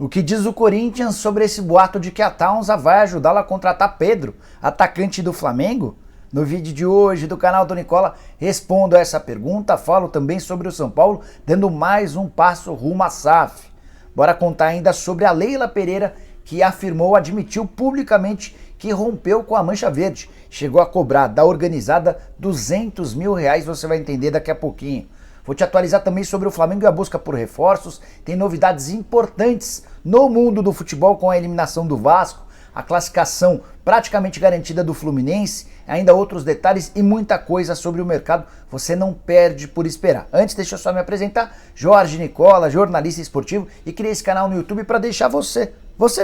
O que diz o Corinthians sobre esse boato de que a Taunza vai ajudá-lo a contratar Pedro, atacante do Flamengo? No vídeo de hoje do canal do Nicola, respondo a essa pergunta, falo também sobre o São Paulo, dando mais um passo rumo à SAF. Bora contar ainda sobre a Leila Pereira, que admitiu publicamente que rompeu com a Mancha Verde. Chegou a cobrar da organizada R$200 mil, você vai entender daqui a pouquinho. Vou te atualizar também sobre o Flamengo e a busca por reforços. Tem novidades importantes no mundo do futebol com a eliminação do Vasco, a classificação praticamente garantida do Fluminense, ainda outros detalhes e muita coisa sobre o mercado. Você não perde por esperar. Antes, deixa eu só me apresentar. Jorge Nicola, jornalista esportivo, e criei esse canal no YouTube para deixar você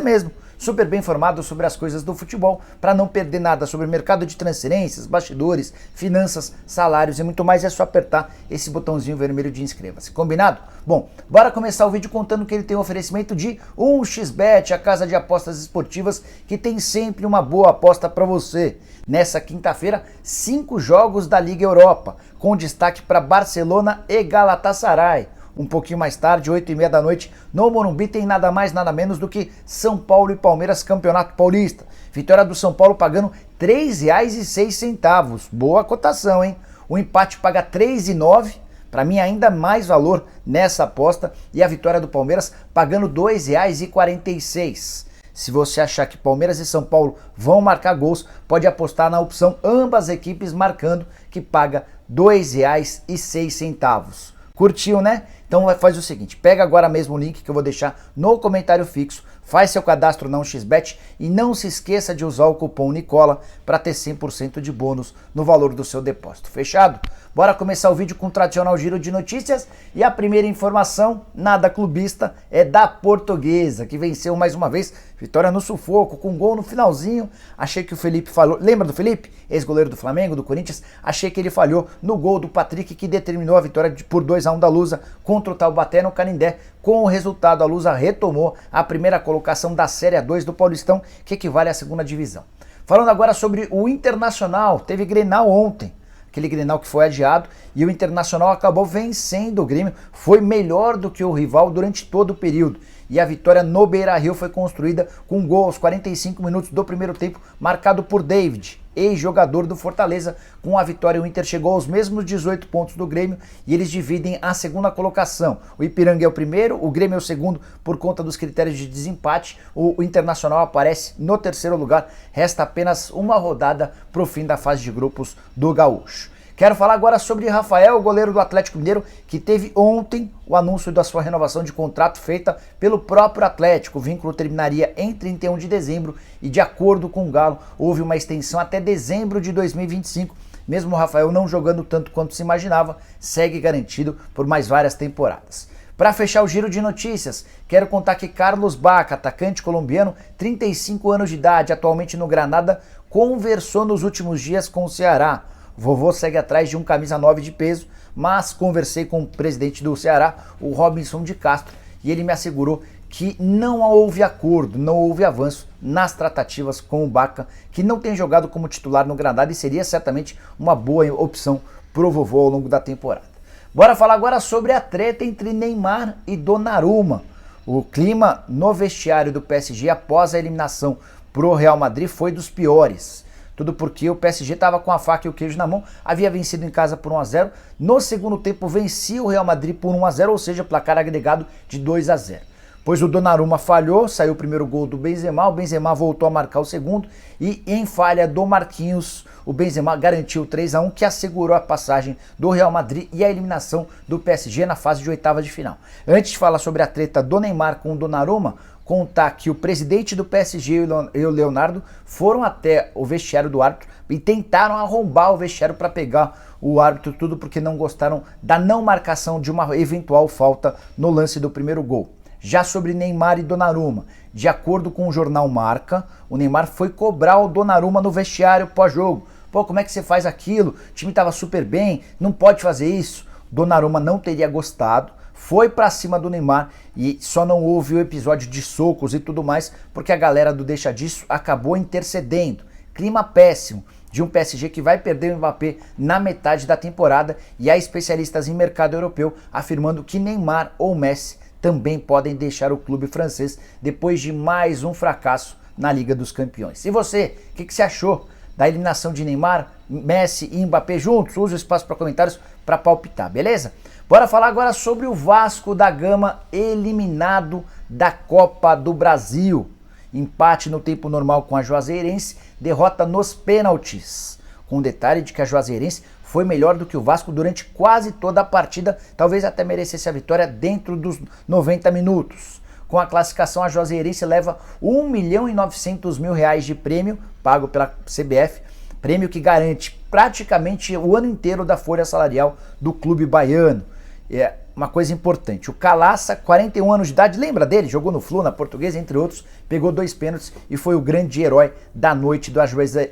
mesmo, super bem informado sobre as coisas do futebol, para não perder nada sobre o mercado de transferências, bastidores, finanças, salários e muito mais. É só apertar esse botãozinho vermelho de inscreva-se. Combinado? Bom, bora começar o vídeo contando que ele tem um oferecimento de 1xBet, a casa de apostas esportivas que tem sempre uma boa aposta para você. Nessa quinta-feira, 5 jogos da Liga Europa, com destaque para Barcelona e Galatasaray. Um pouquinho mais tarde, 8h30 da noite, no Morumbi, tem nada mais, nada menos do que São Paulo e Palmeiras, Campeonato Paulista. Vitória do São Paulo pagando R$ 3,06. Boa cotação, hein? O empate paga R$ 3,09. Para mim, ainda mais valor nessa aposta. E a vitória do Palmeiras pagando R$ 2,46. Se você achar que Palmeiras e São Paulo vão marcar gols, pode apostar na opção ambas equipes marcando, que paga R$ 2,06. Curtiu, né? Então faz o seguinte, pega agora mesmo o link que eu vou deixar no comentário fixo, faz seu cadastro na 1xBet e não se esqueça de usar o cupom Nicola para ter 100% de bônus no valor do seu depósito. Fechado? Bora começar o vídeo com o tradicional giro de notícias e a primeira informação, nada clubista, é da Portuguesa, que venceu mais uma vez, vitória no sufoco, com gol no finalzinho. Achei que o Felipe falhou, lembra do Felipe? Ex-goleiro do Flamengo, do Corinthians, achei que ele falhou no gol do Patrick, que determinou a vitória por 2-1 da Lusa contra o Taubaté no Canindé. Com o resultado, a Lusa retomou a primeira colocação da Série A2 do Paulistão, que equivale à segunda divisão. Falando agora sobre o Internacional, teve Grenal ontem, aquele Grenal que foi adiado, e o Internacional acabou vencendo o Grêmio, foi melhor do que o rival durante todo o período. E a vitória no Beira-Rio foi construída com um gol aos 45 minutos do primeiro tempo, marcado por David, ex-jogador do Fortaleza. Com a vitória, o Inter chegou aos mesmos 18 pontos do Grêmio e eles dividem a segunda colocação. O Ipiranga é o primeiro, o Grêmio é o segundo por conta dos critérios de desempate. O Internacional aparece no terceiro lugar. Resta apenas uma rodada para o fim da fase de grupos do Gaúcho. Quero falar agora sobre Rafael, goleiro do Atlético Mineiro, que teve ontem o anúncio da sua renovação de contrato feita pelo próprio Atlético. O vínculo terminaria em 31 de dezembro e, de acordo com o Galo, houve uma extensão até dezembro de 2025. Mesmo o Rafael não jogando tanto quanto se imaginava, segue garantido por mais várias temporadas. Para fechar o giro de notícias, quero contar que Carlos Bacca, atacante colombiano, 35 anos de idade, atualmente no Granada, conversou nos últimos dias com o Ceará. O vovô segue atrás de um camisa 9 de peso, mas conversei com o presidente do Ceará, o Robinson de Castro, e ele me assegurou que não houve acordo, não houve avanço nas tratativas com o Bacca, que não tem jogado como titular no Granada e seria certamente uma boa opção para o vovô ao longo da temporada. Bora falar agora sobre a treta entre Neymar e Donnarumma. O clima no vestiário do PSG após a eliminação pro Real Madrid foi dos piores. Tudo porque o PSG estava com a faca e o queijo na mão, havia vencido em casa por 1-0, no segundo tempo vencia o Real Madrid por 1-0, ou seja, placar agregado de 2-0. Pois o Donnarumma falhou, saiu o primeiro gol do Benzema, o Benzema voltou a marcar o segundo e em falha do Marquinhos, o Benzema garantiu 3-1, que assegurou a passagem do Real Madrid e a eliminação do PSG na fase de oitava de final. Antes de falar sobre a treta do Neymar com o Donnarumma, contar que o presidente do PSG e o Leonardo foram até o vestiário do árbitro e tentaram arrombar o vestiário para pegar o árbitro, tudo porque não gostaram da não marcação de uma eventual falta no lance do primeiro gol. Já sobre Neymar e Donnarumma, de acordo com o jornal Marca, o Neymar foi cobrar o Donnarumma no vestiário pós-jogo. Pô, como é que você faz aquilo? O time estava super bem, não pode fazer isso. Donnarumma não teria gostado, foi pra cima do Neymar e só não houve o episódio de socos e tudo mais porque a galera do Deixa Disso acabou intercedendo. Clima péssimo de um PSG que vai perder o Mbappé na metade da temporada e há especialistas em mercado europeu afirmando que Neymar ou Messi também podem deixar o clube francês depois de mais um fracasso na Liga dos Campeões. E você, o que você achou da eliminação de Neymar, Messi e Mbappé juntos? Use o espaço para comentários para palpitar, beleza? Bora falar agora sobre o Vasco da Gama eliminado da Copa do Brasil. Empate no tempo normal com a Juazeirense, derrota nos pênaltis. Com o detalhe de que a Juazeirense foi melhor do que o Vasco durante quase toda a partida, talvez até merecesse a vitória dentro dos 90 minutos. Com a classificação, a Juazeirense leva R$1.900.000 de prêmio, pago pela CBF, prêmio que garante praticamente o ano inteiro da folha salarial do clube baiano. É uma coisa importante, o Calaça, 41 anos de idade, lembra dele? Jogou no Flu, na Portuguesa, entre outros, pegou 2 pênaltis e foi o grande herói da noite do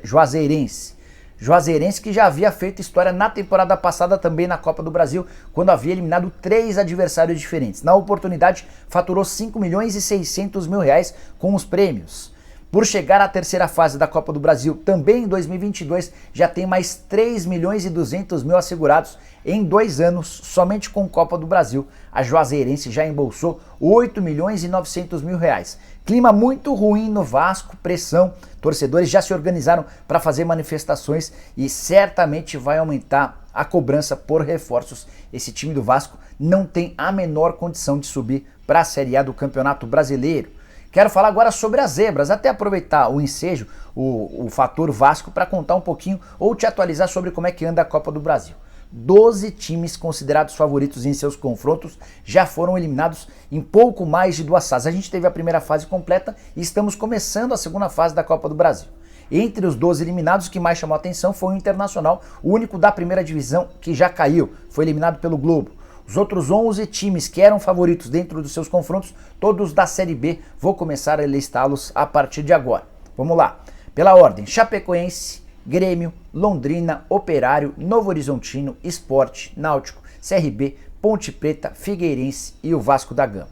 Juazeirense. Juazeirense que já havia feito história na temporada passada também na Copa do Brasil, quando havia eliminado 3 adversários diferentes. Na oportunidade, faturou R$5.600.000 com os prêmios. Por chegar à terceira fase da Copa do Brasil, também em 2022, já tem mais R$3.200.000 assegurados em 2 anos, somente com Copa do Brasil. A Juazeirense já embolsou R$8.900.000. Clima muito ruim no Vasco, pressão, torcedores já se organizaram para fazer manifestações e certamente vai aumentar a cobrança por reforços. Esse time do Vasco não tem a menor condição de subir para a Série A do Campeonato Brasileiro. Quero falar agora sobre as zebras, até aproveitar o ensejo, o fator Vasco, para contar um pouquinho ou te atualizar sobre como é que anda a Copa do Brasil. 12 times considerados favoritos em seus confrontos já foram eliminados em pouco mais de 2 fases. A gente teve a primeira fase completa e estamos começando a segunda fase da Copa do Brasil. Entre os 12 eliminados, o que mais chamou a atenção foi o Internacional, o único da primeira divisão que já caiu, foi eliminado pelo Globo. Os outros 11 times que eram favoritos dentro dos seus confrontos, todos da Série B, vou começar a listá-los a partir de agora. Vamos lá, pela ordem: Chapecoense, Grêmio, Londrina, Operário, Novo Horizontino, Sport, Náutico, CRB, Ponte Preta, Figueirense e o Vasco da Gama.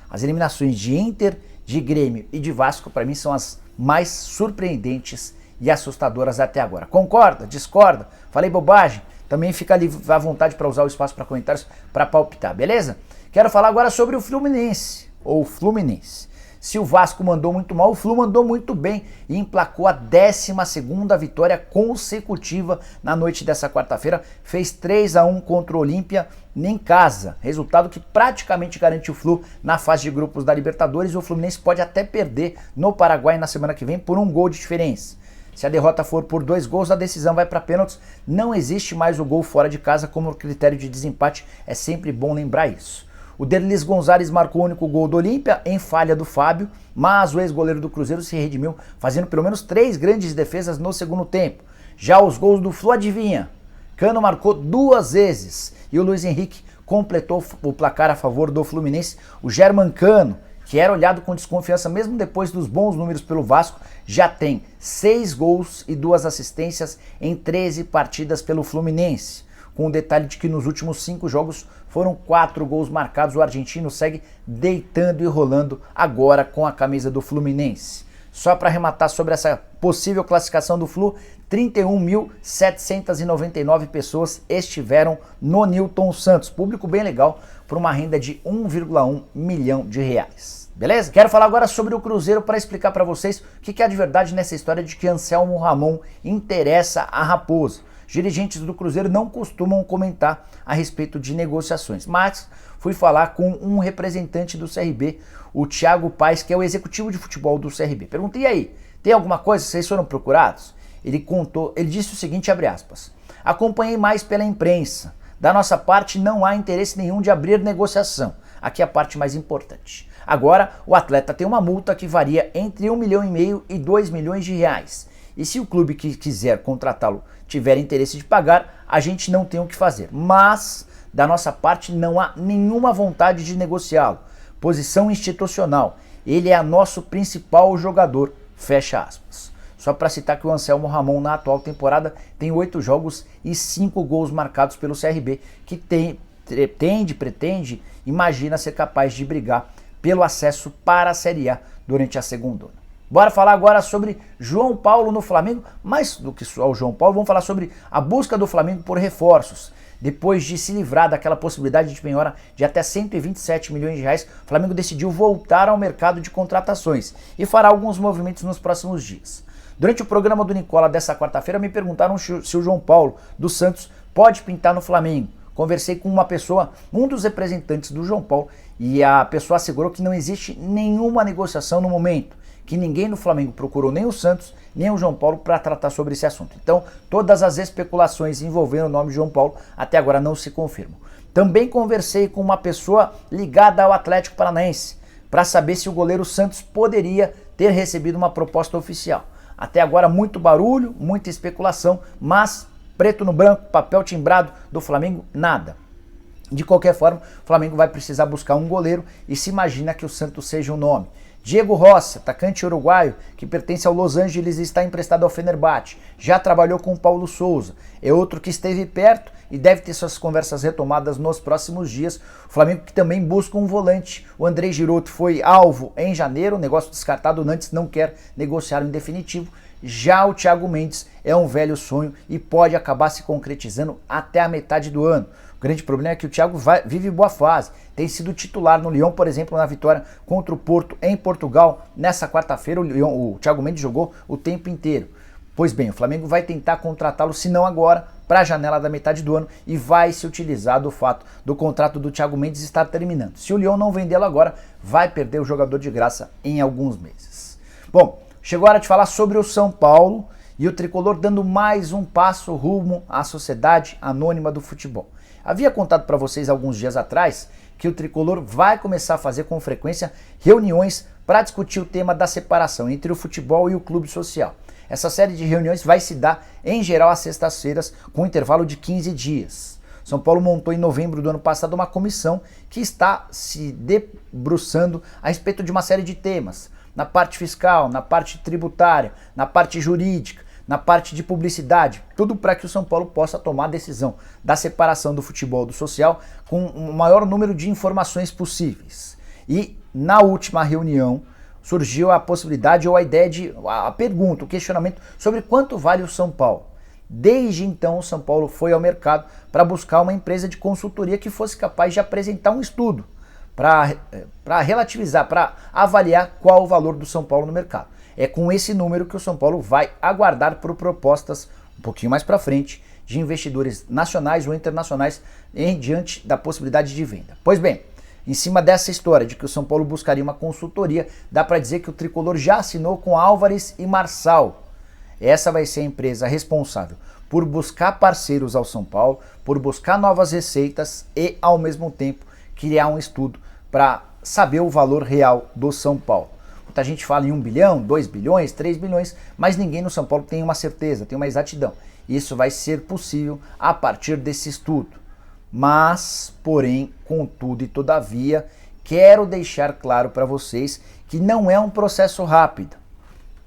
As eliminações de Inter, de Grêmio e de Vasco, para mim, são as mais surpreendentes e assustadoras até agora. Concorda? Discorda? Falei bobagem? Também fica ali à vontade para usar o espaço para comentários para palpitar, beleza? Quero falar agora sobre o Fluminense, ou Fluminense. Se o Vasco mandou muito mal, o Flu mandou muito bem e emplacou a 12ª vitória consecutiva na noite dessa quarta-feira. Fez 3-1 contra o Olímpia em casa, resultado que praticamente garante o Flu na fase de grupos da Libertadores. O Fluminense pode até perder no Paraguai na semana que vem por 1 gol de diferença. Se a derrota for por 2 gols, a decisão vai para pênaltis. Não existe mais o gol fora de casa como critério de desempate, é sempre bom lembrar isso. O Derlis Gonzalez marcou o único gol do Olímpia em falha do Fábio, mas o ex-goleiro do Cruzeiro se redimiu, fazendo pelo menos 3 grandes defesas no segundo tempo. Já os gols do Flu, adivinha? Cano marcou 2 vezes e o Luiz Henrique completou o placar a favor do Fluminense. O German Cano, que era olhado com desconfiança mesmo depois dos bons números pelo Vasco, já tem 6 gols e 2 assistências em 13 partidas pelo Fluminense. Com o detalhe de que nos últimos 5 jogos foram 4 gols marcados. O argentino segue deitando e rolando agora com a camisa do Fluminense. Só para arrematar sobre essa possível classificação do Flu, 31.799 pessoas estiveram no Newton Santos. Público bem legal, por uma renda de R$1,1 milhão. Beleza? Quero falar agora sobre o Cruzeiro para explicar para vocês o que é de verdade nessa história de que Anselmo Ramon interessa a Raposa. Os dirigentes do Cruzeiro não costumam comentar a respeito de negociações, mas fui falar com um representante do CRB, o Thiago Paes, que é o executivo de futebol do CRB. Perguntei: e aí, tem alguma coisa? Vocês foram procurados? Ele disse o seguinte, abre aspas: acompanhei mais pela imprensa. Da nossa parte não há interesse nenhum de abrir negociação. Aqui é a parte mais importante. Agora, o atleta tem uma multa que varia entre R$1,5 milhão e R$2 milhões. E se o clube que quiser contratá-lo tiver interesse de pagar, a gente não tem o que fazer. Mas, da nossa parte, não há nenhuma vontade de negociá-lo. Posição institucional. Ele é nosso principal jogador. Fecha aspas. Só para citar que o Anselmo Ramon, na atual temporada, tem 8 jogos e 5 gols marcados pelo CRB, que pretende, imagina ser capaz de brigar pelo acesso para a Série A durante a segundona. Bora falar agora sobre João Paulo no Flamengo. Mais do que só o João Paulo, vamos falar sobre a busca do Flamengo por reforços. Depois de se livrar daquela possibilidade de penhora de até 127 milhões de reais, o Flamengo decidiu voltar ao mercado de contratações e fará alguns movimentos nos próximos dias. Durante o programa do Nicola dessa quarta-feira, me perguntaram se o João Paulo dos Santos pode pintar no Flamengo. Conversei com uma pessoa, um dos representantes do João Paulo, e a pessoa assegurou que não existe nenhuma negociação no momento, que ninguém no Flamengo procurou nem o Santos, nem o João Paulo para tratar sobre esse assunto. Então, todas as especulações envolvendo o nome de João Paulo até agora não se confirmam. Também conversei com uma pessoa ligada ao Atlético Paranaense para saber se o goleiro Santos poderia ter recebido uma proposta oficial. Até agora muito barulho, muita especulação, mas preto no branco, papel timbrado do Flamengo, nada. De qualquer forma, o Flamengo vai precisar buscar um goleiro e se imagina que o Santos seja o nome. Diego Rossi, atacante uruguaio que pertence ao Los Angeles e está emprestado ao Fenerbahçe. Já trabalhou com o Paulo Souza. É outro que esteve perto e deve ter suas conversas retomadas nos próximos dias. O Flamengo que também busca um volante. O André Giroto foi alvo em janeiro, negócio descartado. O Nantes não quer negociar em definitivo. Já o Thiago Mendes é um velho sonho e pode acabar se concretizando até a metade do ano. O grande problema é que o Thiago vive boa fase. Tem sido titular no Lyon, por exemplo, na vitória contra o Porto em Portugal. Nessa quarta-feira, o Thiago Mendes jogou o tempo inteiro. Pois bem, o Flamengo vai tentar contratá-lo, se não agora, para a janela da metade do ano e vai se utilizar do fato do contrato do Thiago Mendes estar terminando. Se o Lyon não vendê-lo agora, vai perder o jogador de graça em alguns meses. Bom, chegou a hora de falar sobre o São Paulo e o Tricolor dando mais um passo rumo à Sociedade Anônima do Futebol. Havia contado para vocês alguns dias atrás que o Tricolor vai começar a fazer com frequência reuniões para discutir o tema da separação entre o futebol e o clube social. Essa série de reuniões vai se dar, em geral, às sextas-feiras, com um intervalo de 15 dias. São Paulo montou em novembro do ano passado uma comissão que está se debruçando a respeito de uma série de temas, na parte fiscal, na parte tributária, na parte jurídica, na parte de publicidade, tudo para que o São Paulo possa tomar a decisão da separação do futebol do social com o maior número de informações possíveis. E na última reunião surgiu a possibilidade ou a ideia a pergunta, o questionamento sobre quanto vale o São Paulo. Desde então o São Paulo foi ao mercado para buscar uma empresa de consultoria que fosse capaz de apresentar um estudo para relativizar, para avaliar qual o valor do São Paulo no mercado. É com esse número que o São Paulo vai aguardar por propostas um pouquinho mais para frente de investidores nacionais ou internacionais diante da possibilidade de venda. Pois bem, em cima dessa história de que o São Paulo buscaria uma consultoria, dá para dizer que o Tricolor já assinou com Álvares e Marçal. Essa vai ser a empresa responsável por buscar parceiros ao São Paulo, por buscar novas receitas e, ao mesmo tempo, criar um estudo para saber o valor real do São Paulo. Muita gente fala em 1 bilhão, 2 bilhões, 3 bilhões, mas ninguém no São Paulo tem uma certeza, tem uma exatidão. Isso vai ser possível a partir desse estudo. Mas, porém, contudo e todavia, quero deixar claro para vocês que não é um processo rápido.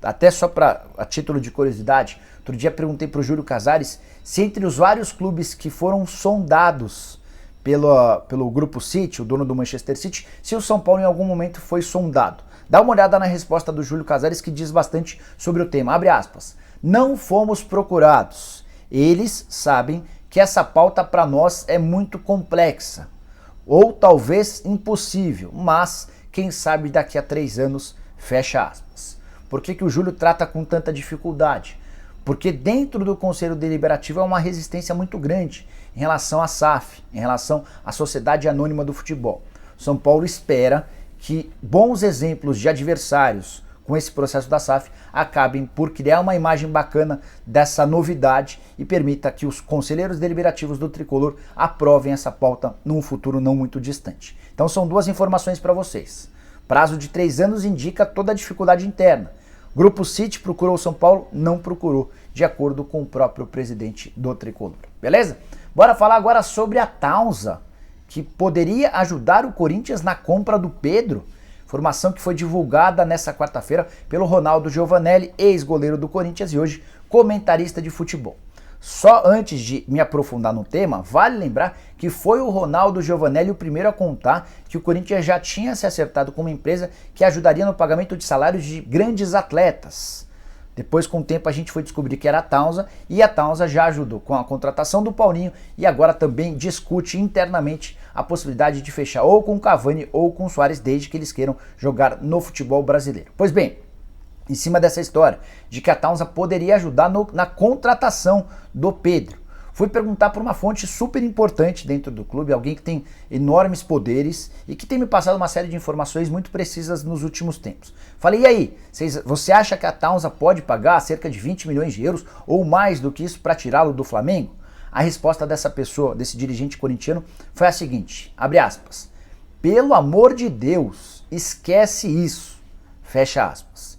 Até só a título de curiosidade, outro dia perguntei para o Júlio Casares se entre os vários clubes que foram sondados pelo Grupo City, o dono do Manchester City, se o São Paulo em algum momento foi sondado. Dá uma olhada na resposta do Júlio Casares que diz bastante sobre o tema. Abre aspas. Não fomos procurados. Eles sabem que essa pauta para nós é muito complexa. Ou talvez impossível, mas quem sabe daqui a 3 anos, fecha aspas. Por que o Júlio trata com tanta dificuldade? Porque dentro do Conselho Deliberativo há uma resistência muito grande em relação à SAF, em relação à Sociedade Anônima do Futebol. São Paulo espera que bons exemplos de adversários com esse processo da SAF acabem por criar uma imagem bacana dessa novidade e permita que os conselheiros deliberativos do Tricolor aprovem essa pauta num futuro não muito distante. Então são duas informações para vocês. Prazo de 3 anos indica toda a dificuldade interna. Grupo City procurou o São Paulo, não procurou, de acordo com o próprio presidente do Tricolor. Beleza? Bora falar agora sobre a Taunza, que poderia ajudar o Corinthians na compra do Pedro. Informação que foi divulgada nessa quarta-feira pelo Ronaldo Giovanelli, ex-goleiro do Corinthians e hoje comentarista de futebol. Só antes de me aprofundar no tema, vale lembrar que foi o Ronaldo Giovanelli o primeiro a contar que o Corinthians já tinha se acertado com uma empresa que ajudaria no pagamento de salários de grandes atletas. Depois, com o tempo, a gente foi descobrir que era a Taunza, e a Taunza já ajudou com a contratação do Paulinho e agora também discute internamente a possibilidade de fechar ou com o Cavani ou com o Suárez, desde que eles queiram jogar no futebol brasileiro. Pois bem, em cima dessa história de que a Taunza poderia ajudar na contratação do Pedro, fui perguntar por uma fonte super importante dentro do clube, alguém que tem enormes poderes e que tem me passado uma série de informações muito precisas nos últimos tempos. Falei, e aí, você acha que a Taunza pode pagar cerca de 20 milhões de euros ou mais do que isso para tirá-lo do Flamengo? A resposta dessa pessoa, desse dirigente corintiano, foi a seguinte, abre aspas, pelo amor de Deus, esquece isso, fecha aspas.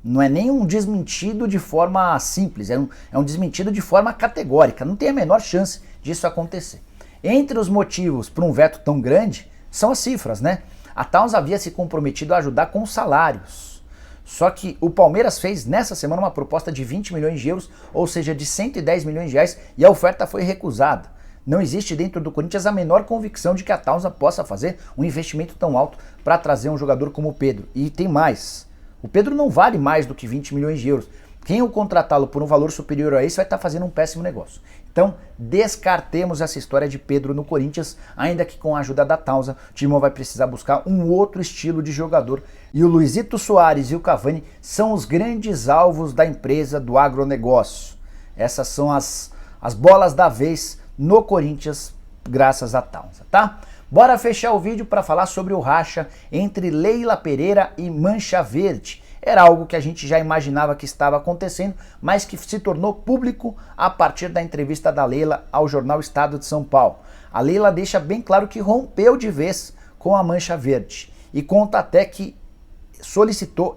Não é nem um desmentido de forma simples, é um desmentido de forma categórica. Não tem a menor chance disso acontecer. Entre os motivos para um veto tão grande são as cifras, né? A Taunza havia se comprometido a ajudar com os salários. Só que o Palmeiras fez nessa semana uma proposta de 20 milhões de euros, ou seja, de 110 milhões de reais, e a oferta foi recusada. Não existe dentro do Corinthians a menor convicção de que a Taunza possa fazer um investimento tão alto para trazer um jogador como o Pedro. E tem mais. O Pedro não vale mais do que 20 milhões de euros. Quem o contratá-lo por um valor superior a esse vai estar fazendo um péssimo negócio. Então, descartemos essa história de Pedro no Corinthians, ainda que com a ajuda da Taunza, o Timão vai precisar buscar um outro estilo de jogador. E o Luizito Soares e o Cavani são os grandes alvos da empresa do agronegócio. Essas são as bolas da vez no Corinthians, graças à Taunza, tá? Bora fechar o vídeo para falar sobre o racha entre Leila Pereira e Mancha Verde. Era algo que a gente já imaginava que estava acontecendo, mas que se tornou público a partir da entrevista da Leila ao jornal Estado de São Paulo. A Leila deixa bem claro que rompeu de vez com a Mancha Verde e conta até que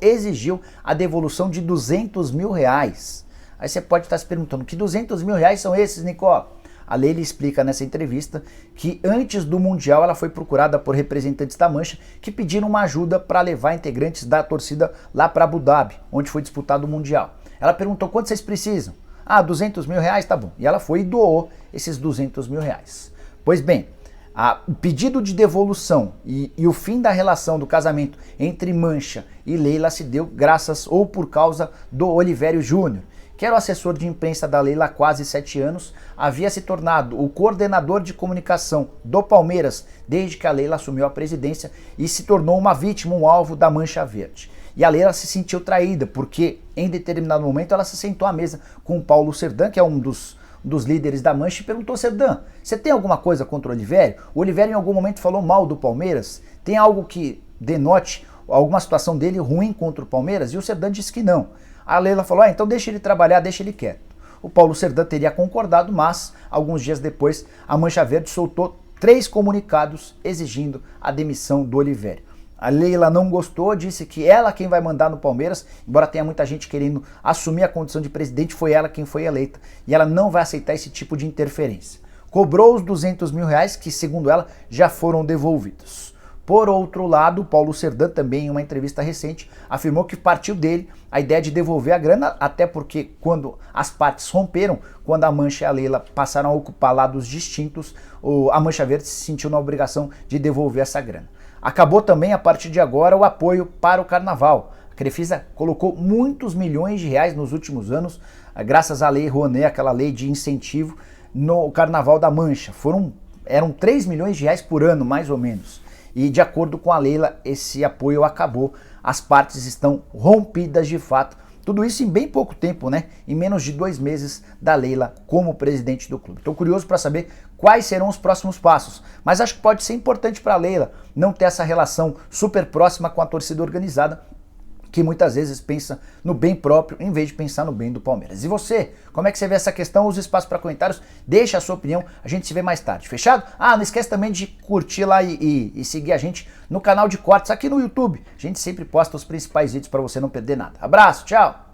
exigiu a devolução de 200 mil reais. Aí você pode estar se perguntando, que 200 mil reais são esses, Nicola? A Leila explica nessa entrevista que antes do Mundial ela foi procurada por representantes da Mancha que pediram uma ajuda para levar integrantes da torcida lá para Abu Dhabi, onde foi disputado o Mundial. Ela perguntou quanto vocês precisam? Ah, 200 mil reais, tá bom. E ela foi e doou esses 200 mil reais. Pois bem, o pedido de devolução e o fim da relação do casamento entre Mancha e Leila se deu graças ou por causa do Olivério Júnior, que era o assessor de imprensa da Leila há quase 7 anos, havia se tornado o coordenador de comunicação do Palmeiras desde que a Leila assumiu a presidência e se tornou uma vítima, um alvo da Mancha Verde. E a Leila se sentiu traída, porque em determinado momento ela se sentou à mesa com o Paulo Serdán, que é um dos líderes da Mancha, e perguntou: Serdán, você tem alguma coisa contra o Olivério? O Olivério em algum momento falou mal do Palmeiras? Tem algo que denote alguma situação dele ruim contra o Palmeiras? E o Serdán disse que não. A Leila falou, então deixa ele trabalhar, deixa ele quieto. O Paulo Serdán teria concordado, mas alguns dias depois a Mancha Verde soltou 3 comunicados exigindo a demissão do Olivério. A Leila não gostou, disse que ela quem vai mandar no Palmeiras, embora tenha muita gente querendo assumir a condição de presidente, foi ela quem foi eleita e ela não vai aceitar esse tipo de interferência. Cobrou os 200 mil reais que, segundo ela, já foram devolvidos. Por outro lado, Paulo Serdán também, em uma entrevista recente, afirmou que partiu dele a ideia de devolver a grana, até porque quando as partes romperam, quando a Mancha e a Leila passaram a ocupar lados distintos, a Mancha Verde se sentiu na obrigação de devolver essa grana. Acabou também, a partir de agora, o apoio para o Carnaval. A Crefisa colocou muitos milhões de reais nos últimos anos, graças à Lei Rouanet, aquela lei de incentivo, no Carnaval da Mancha. Eram 3 milhões de reais por ano, mais ou menos. E de acordo com a Leila, esse apoio acabou, as partes estão rompidas de fato. Tudo isso em bem pouco tempo, né? Em menos de 2 meses da Leila como presidente do clube. Estou curioso para saber quais serão os próximos passos. Mas acho que pode ser importante para a Leila não ter essa relação super próxima com a torcida organizada, que muitas vezes pensa no bem próprio em vez de pensar no bem do Palmeiras. E você, como é que você vê essa questão? Use espaço para comentários, deixa a sua opinião, a gente se vê mais tarde, fechado? Ah, não esquece também de curtir lá e seguir a gente no canal de cortes aqui no YouTube. A gente sempre posta os principais vídeos para você não perder nada. Abraço, tchau!